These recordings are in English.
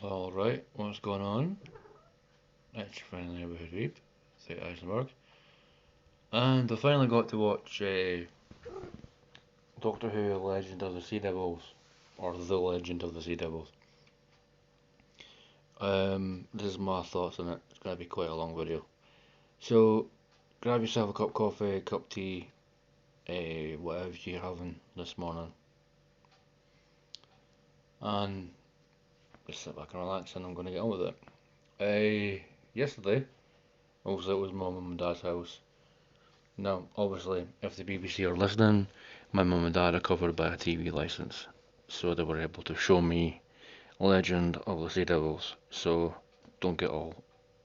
Alright, what's going on? It's finally neighbourhood Reap, say Eisenberg. And I finally got to watch Doctor Who Legend of the Sea Devils, or The Legend of the Sea Devils. This is my thoughts on it. It's going to be quite a long video. So, grab yourself a cup of coffee, cup of tea, whatever you're having this morning, and just sit back and relax, and I'm going to get on with it. Yesterday, obviously it was my mum and dad's house. Now, obviously, if the BBC are listening, my mum and dad are covered by a TV license, so they were able to show me Legend of the Sea Devils. So don't get all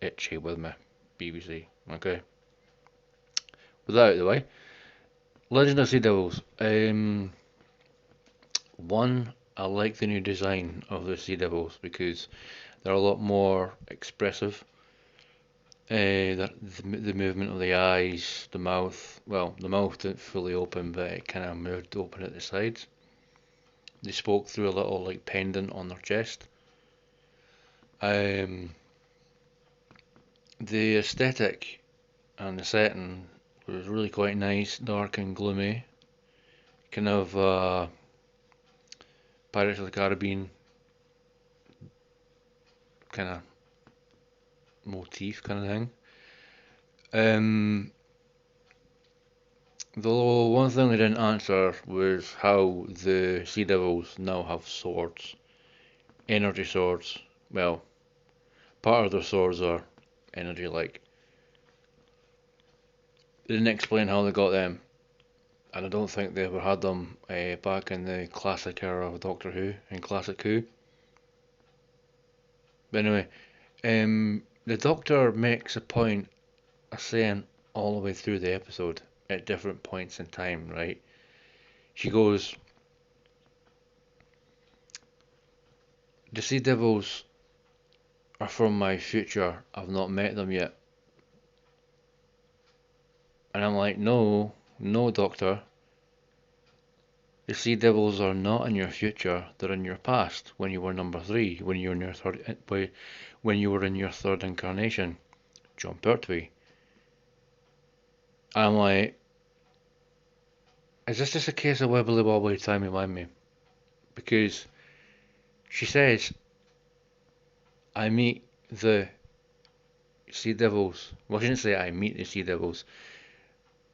itchy with me, BBC. Okay. With that out of the way, Legend of the Sea Devils. One, I like the new design of the Sea Devils because they're a lot more expressive. The movement of the eyes, the mouth. Well, the mouth didn't fully open, but it kind of moved open at the sides. They spoke through a little like pendant on their chest. Um, the aesthetic and the setting was really quite nice, dark and gloomy, kind of Pirates of the Caribbean kind of motif kind of thing. Um, Though one thing they didn't answer was how the Sea Devils now have swords, energy swords. Well, part of their swords are energy-like. They didn't explain how they got them, and I don't think they ever had them back in the classic era of Doctor Who and Classic Who. But anyway, the Doctor makes a point of saying all the way through the episode at different points in time, right? She goes, "The Sea Devils are from my future. I've not met them yet." And I'm like, no, no, Doctor. The Sea Devils are not in your future. They're in your past. When you were number three, when you were in your third incarnation, John Pertwee. I'm like, is this just a case of wibbly wobbly timey wimey? Because she says, I meet the Sea Devils. Well, she didn't say I meet the Sea Devils.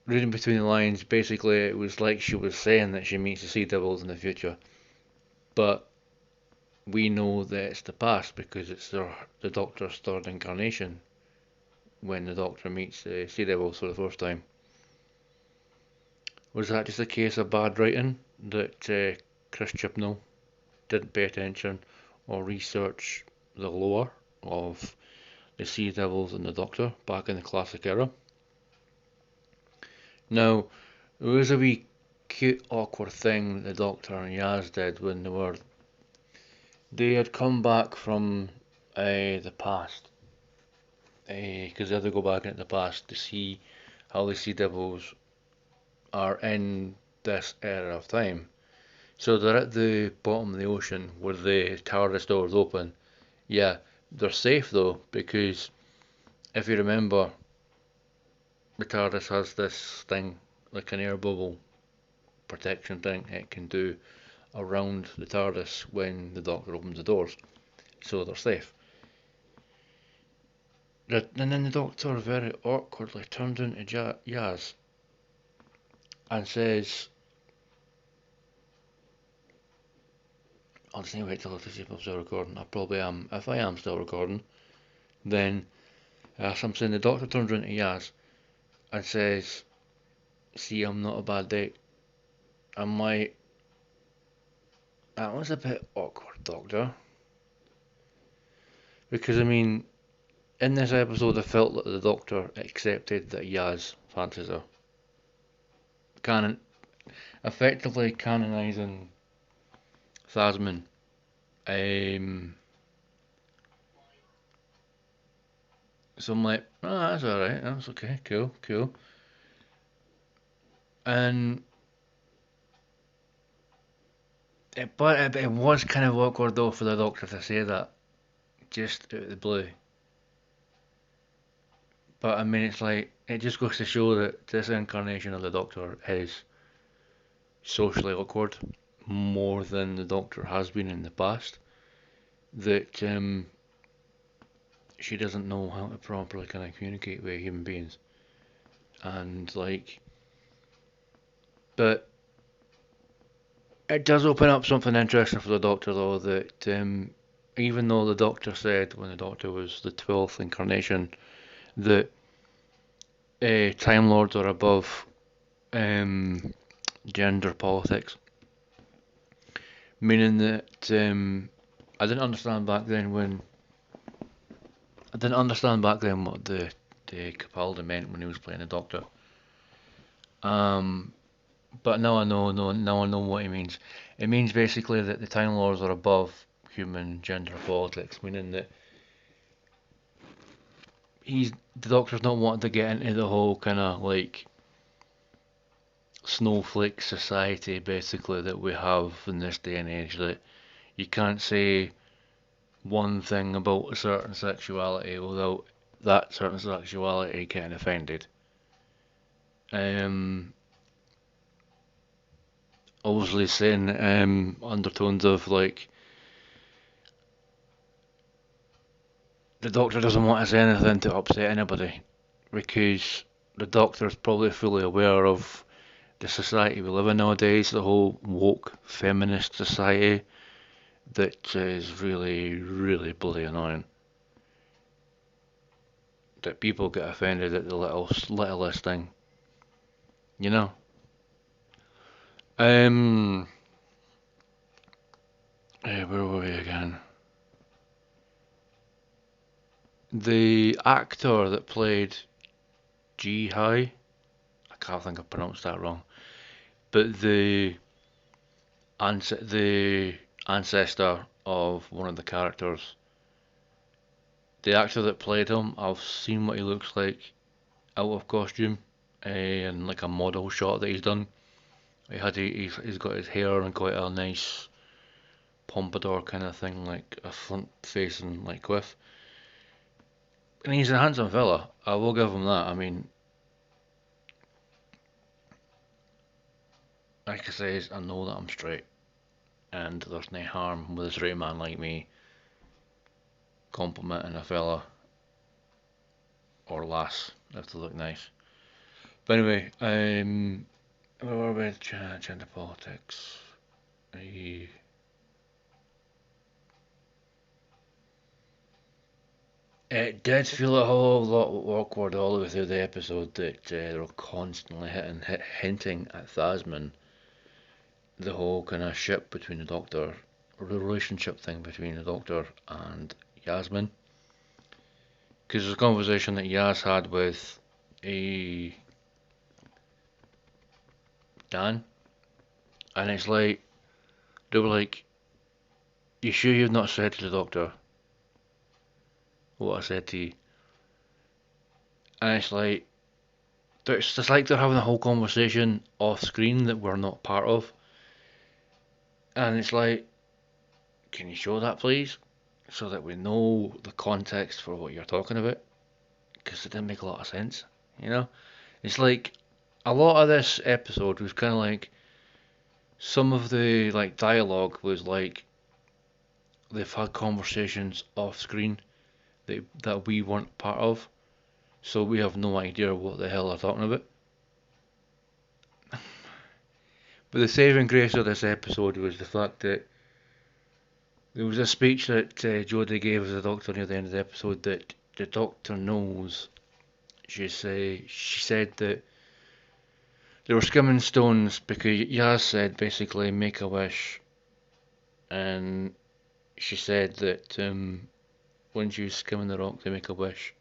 Reading between the lines, basically, it was like she was saying that she meets the Sea Devils in the future. But we know that it's the past because it's the Doctor's third incarnation when the Doctor meets the Sea Devils for the first time. Was that just a case of bad writing that Chris Chibnall didn't pay attention or research the lore of the Sea Devils and the Doctor back in the classic era? Now, there was a wee cute awkward thing that the Doctor and Yaz did when they had come back from the past, because they had to go back into the past to see how the Sea Devils are in this era of time. So they're at the bottom of the ocean where the TARDIS doors open. Yeah, they're safe though, because if you remember, the TARDIS has this thing, like an air bubble protection thing it can do around the TARDIS when the Doctor opens the doors. So they're safe. And then the Doctor very awkwardly turns into Yaz and says, I'll just need to wait till to see if I'm still recording. I probably am. If I am still recording, then as I'm saying, the Doctor turns into Yaz and says, see, I'm not a bad date. I'm like, that was a bit awkward, Doctor. Because, I mean, in this episode, I felt that the Doctor accepted that Yaz fancies her. Effectively canonising Thasmin. Um, so I'm like, oh, that's alright, that's okay, cool, cool. And but it was kind of awkward though for the Doctor to say that. just out of the blue. But I mean, it's like, it just goes to show that this incarnation of the Doctor is socially awkward more than the Doctor has been in the past. That she doesn't know how to properly kind of communicate with human beings. And like, but it does open up something interesting for the Doctor, though, that even though the Doctor said when the Doctor was the 12th incarnation that Time Lords are above gender politics, meaning that I didn't understand back then what the Capaldi meant when he was playing the Doctor. But now I know, now I know what he means. It means basically that the Time Lords are above human gender politics, meaning that the Doctor's not wanting to get into the whole kind of like snowflake society basically that we have in this day and age, that you can't say one thing about a certain sexuality without that certain sexuality getting offended. Obviously saying undertones of like the Doctor doesn't want to say anything to upset anybody because the Doctor's probably fully aware of the society we live in nowadays, the whole woke feminist society that is really, really bloody annoying. That people get offended at the littlest thing, you know. Where were we again? The actor that played Ji Hai, I can't think I pronounced that wrong, but the ancestor of one of the characters, the actor that played him, I've seen what he looks like out of costume, and like a model shot that he's done. He's got his hair and quite a nice pompadour kind of thing, like a front facing like quiff. And he's a handsome fella. I will give him that. I mean, like I says, I know that I'm straight, and there's no harm with a straight man like me complimenting a fella or lass if they look nice. But anyway, where were we? Gender politics. It did feel a whole lot awkward all the way through the episode that they were constantly hinting at Thasmin, the whole kind of ship between the Doctor, or the relationship thing between the Doctor and Yasmin. Because there's a conversation that Yas had with a Dan, and it's like, they were like, you sure you've not said to the Doctor what I said to you? And it's just like they're having a whole conversation off screen that we're not part of. And it's like, can you show that please? So that we know the context for what you're talking about. Because it didn't make a lot of sense, you know? It's like, a lot of this episode was kind of like, some of the like dialogue was like, they've had conversations off screen that we weren't part of. So we have no idea what the hell they're talking about. But the saving grace of this episode was the fact that there was a speech that Jodie gave as the Doctor near the end of the episode that the Doctor knows. She said that they were skimming stones because Yaz said basically make a wish, and she said that when she was skimming the rock to make a wish,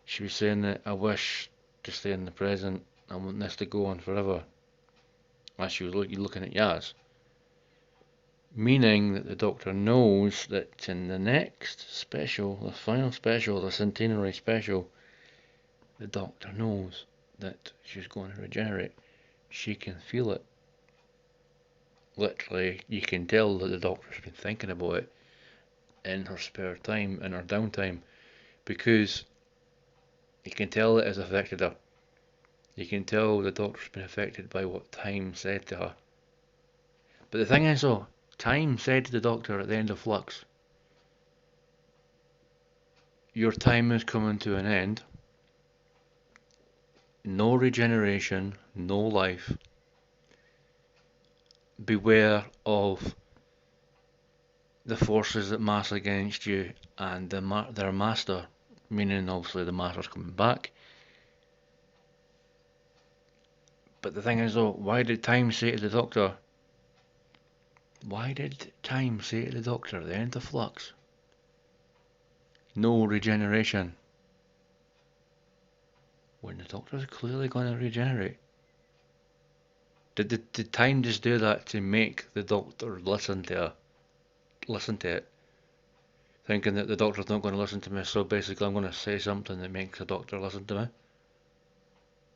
she was saying that I wish to stay in the present. I want this to go on forever. As she was looking at Yaz. Meaning that the Doctor knows that in the next special, the final special, the centenary special, the Doctor knows that she's going to regenerate. She can feel it. Literally, you can tell that the Doctor's been thinking about it in her spare time, in her downtime, because you can tell it has affected her. You can tell the doctor's been affected by what Time said to her. But the thing is though, Time said to the doctor at the end of Flux, your time is coming to an end. No regeneration, no life. Beware of the forces that mass against you and their master, meaning obviously the master's coming back. But the thing is though, why did Time say to the doctor, why did Time say to the doctor at the end of Flux, no regeneration, when the doctor's clearly going to regenerate? Did Time just do that to make the doctor listen to it, thinking that the doctor's not going to listen to me, so basically I'm going to say something that makes the doctor listen to me?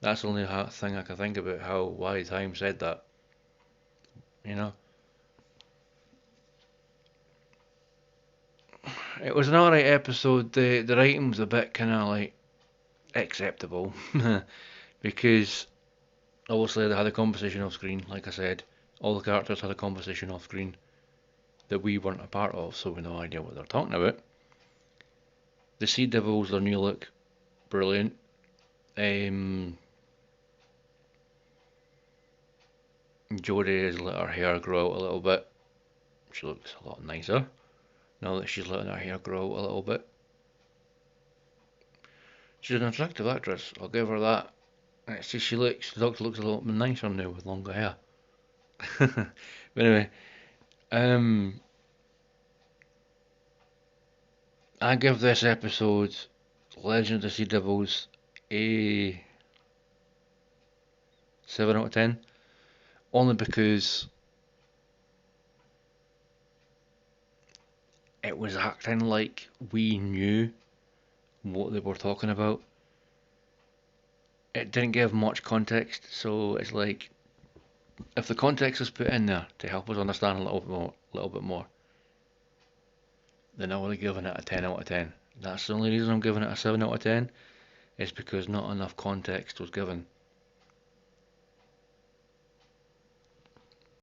That's the only thing I can think about why Time said that, you know. It was an alright episode. The writing was a bit kind of like acceptable because obviously they had a conversation off screen. Like I said, all the characters had a conversation off screen that we weren't a part of, so we had no idea what they're talking about. The Sea Devils, their new look, brilliant. Jodie has let her hair grow out a little bit. She looks a lot nicer now that she's letting her hair grow out a little bit. She's an attractive actress, I'll give her that. It's just the doctor looks a little bit nicer now with longer hair. But anyway, I give this episode, Legend of the Sea Devils, a 7 out of 10. Only because it was acting like we knew what they were talking about. It didn't give much context, so it's like if the context was put in there to help us understand a little bit more, then I would have given it a 10 out of 10. That's the only reason I'm giving it a 7 out of 10, is because not enough context was given.